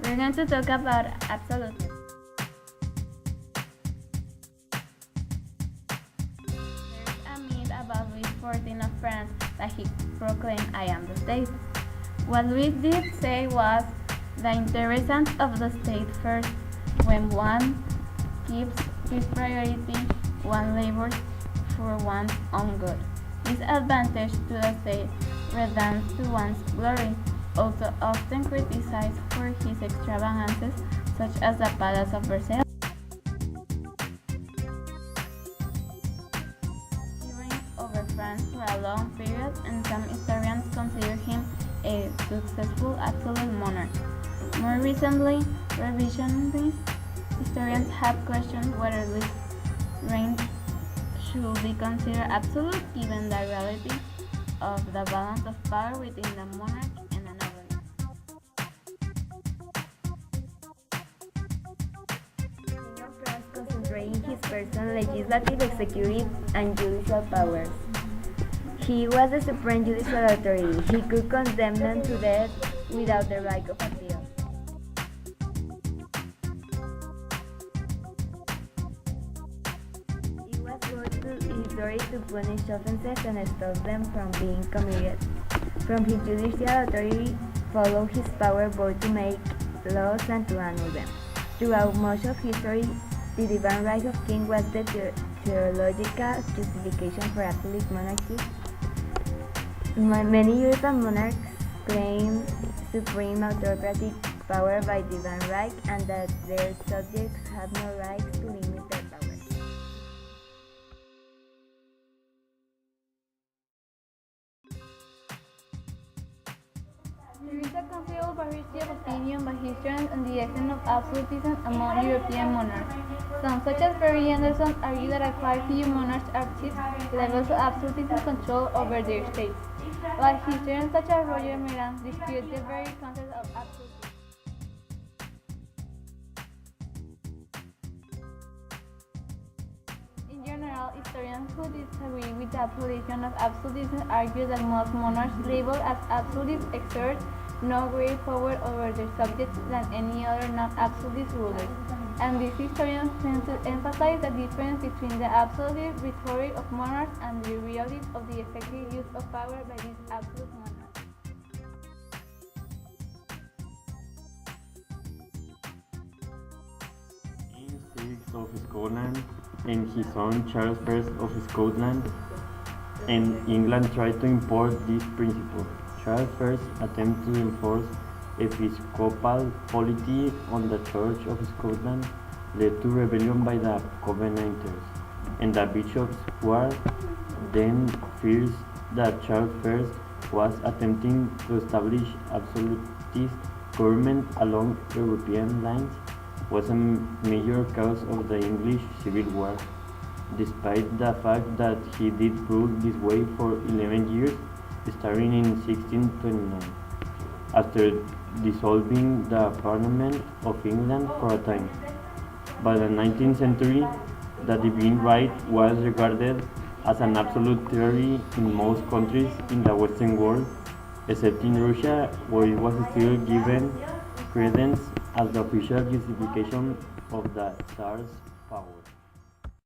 We're going to talk about absolutism. There's a myth about Louis XIV of France that he proclaimed, "I am the state." What Louis did say was, "The interests of the state first. When one gives his priority, one labors for one's own good. This advantage to the state redounds to one's glory." Also often criticized for his extravagances, such as the Palace of Versailles. He reigned over France for a long period, and some historians consider him a successful absolute monarch. More recently, revisionist historians have questioned whether Louis' reign should be considered absolute, given the reality of the balance of power within the monarch and the nobility. King of France concentrating his personal legislative, executive, and judicial powers. He was the supreme judicial authority. He could condemn them to death without the right of appeal. It was his duty to punish offenses and stop them from being committed. From his judicial authority followed his power both to make laws and to annul them. Throughout much of history, the divine right of king was the theological justification for absolute monarchy. Many European monarchs claim supreme autocratic power by divine right, and that their subjects have no right to limit their power. There is a considerable variety of opinion by historians on the extent of absolutism among European monarchs. Some, such as Barry Anderson, argue that quite few monarchs achieve levels of absolutism control over their states, while historians such as Roger Meran dispute the very concept of absolutism. In general, historians who disagree with the application of absolutism argue that most monarchs labeled as absolutists exert no greater power over their subjects than any other non-absolutist rulers. And these historians tend to emphasize the difference between the absolute rhetoric of monarchs and the reality of the effective use of power by these absolute monarchs. King VI of Scotland and his son Charles I of Scotland and England tried to import this principle. Charles I attempted to enforce episcopal polity on the Church of Scotland, led to rebellion by the Covenanters, and the bishops were then fears that Charles I was attempting to establish absolutist government along European lines was a major cause of the English Civil War, despite the fact that he did rule this way for 11 years, starting in 1629, after dissolving the Parliament of England for a time. By the 19th century, the divine right was regarded as an absolute theory in most countries in the Western world, except in Russia, where it was still given credence as the official justification of the Tsar's power.